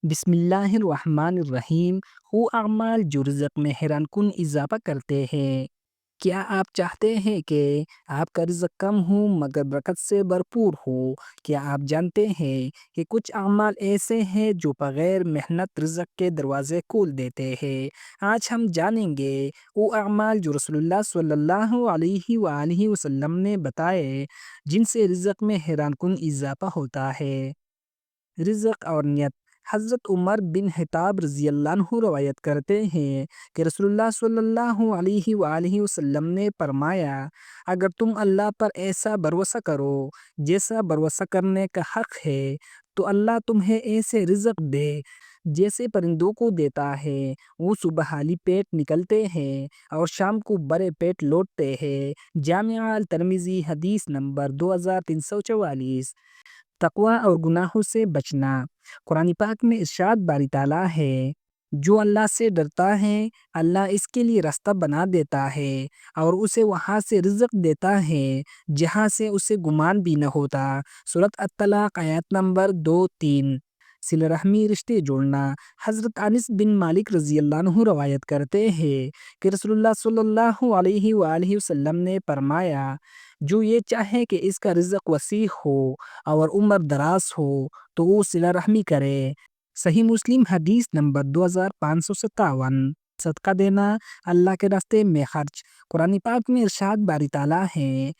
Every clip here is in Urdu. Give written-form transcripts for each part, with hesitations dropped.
بسم اللہ الرحمن الرحیم۔ وہ اعمال جو رزق میں حیران کن اضافہ کرتے ہیں۔ کیا آپ چاہتے ہیں کہ آپ کا رزق کم ہو مگر برکت سے بھرپور ہو؟ کیا آپ جانتے ہیں کہ کچھ اعمال ایسے ہیں جو بغیر محنت رزق کے دروازے کھول دیتے ہیں؟ آج ہم جانیں گے وہ اعمال جو رسول اللہ صلی اللہ علیہ وآلہ وسلم نے بتائے، جن سے رزق میں حیران کن اضافہ ہوتا ہے۔ رزق اور نیت۔ حضرت عمر بن خطاب رضی اللہ عنہ روایت کرتے ہیں کہ رسول اللہ صلی اللہ علیہ وآلہ وسلم نے فرمایا، اگر تم اللہ پر ایسا بھروسہ کرو جیسا بھروسہ کرنے کا حق ہے، تو اللہ تمہیں ایسے رزق دے جیسے پرندوں کو دیتا ہے۔ وہ صبح خالی پیٹ نکلتے ہیں اور شام کو بڑے پیٹ لوٹتے ہیں۔ جامع الترمذی حدیث نمبر 2344۔ تقوی اور گناہوں سے بچنا۔ قرآن پاک میں ارشاد باری تعالیٰ ہے، جو اللہ سے ڈرتا ہے اللہ اس کے لیے راستہ بنا دیتا ہے اور اسے وہاں سے رزق دیتا ہے جہاں سے اسے گمان بھی نہ ہوتا۔ سورۃ الطلاق آیت نمبر 2-3۔ صلہ رحمی، رشتے جوڑنا۔ حضرت انس بن مالک رضی اللہ عنہ روایت کرتے ہیں کہ رسول اللہ صلی اللہ علیہ وآلہ وسلم نے فرمایا، جو یہ چاہے کہ اس کا رزق وسیع ہو اور عمر دراز ہو تو وہ صلہ رحمی کرے۔ صحیح مسلم حدیث نمبر 2557۔ صدقہ دینا، اللہ کے راستے میں خرچ۔ قرآن پاک میں ارشاد باری تعالیٰ ہے،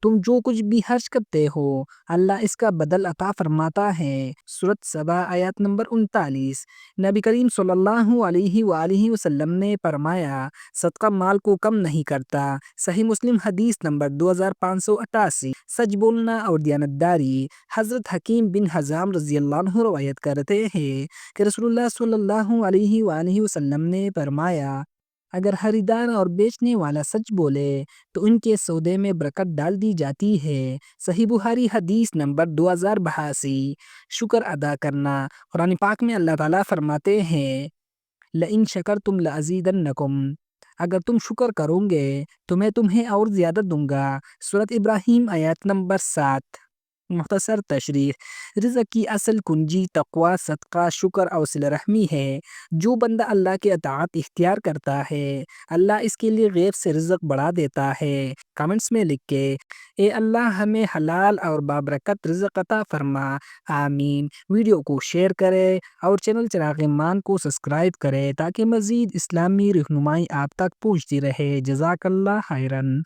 تم جو کچھ بھی خرچ کرتے ہو اللہ اس کا بدل عطا فرماتا ہے۔ سورۃ سبا آیت نمبر 39۔ نبی کریم صلی اللہ علیہ وآلہ وسلم نے فرمایا، صدقہ مال کو کم نہیں کرتا۔ صحیح مسلم حدیث نمبر 2588۔ سچ بولنا اور دیانتداری۔ حضرت حکیم بن حزام رضی اللہ عنہ روایت کرتے ہیں کہ رسول اللہ صلی اللہ علیہ وآلہ وسلم نے فرمایا، اگر خریدار اور بیچنے والا سچ بولے تو ان کے سودے میں برکت ڈال دی جاتی ہے۔ صحیح بخاری حدیث نمبر 2082۔ شکر ادا کرنا۔ قرآن پاک میں اللہ تعالیٰ فرماتے ہیں، لَإِن شَكَرْتُمْ لَأَزِيدَنَّكُمْ، اگر تم شکر کرو گے تو میں تمہیں اور زیادہ دوں گا۔ سورۃ ابراہیم آیت نمبر 7۔ مختصر تشریح۔ رزق کی اصل کنجی تقوی، صدقہ، شکر اور صلہ رحمی ہے۔ جو بندہ اللہ کے اطاعت اختیار کرتا ہے اللہ اس کے لیے غیب سے رزق بڑھا دیتا ہے۔ کمنٹس میں لکھ کے اے اللہ ہمیں حلال اور بابرکت رزق عطا فرما، آمین۔ ویڈیو کو شیئر کرے اور چینل چراغ ایمان کو سبسکرائب کرے تاکہ مزید اسلامی رہنمائی آپ تک پہنچتی رہے۔ جزاک اللہ خیرن۔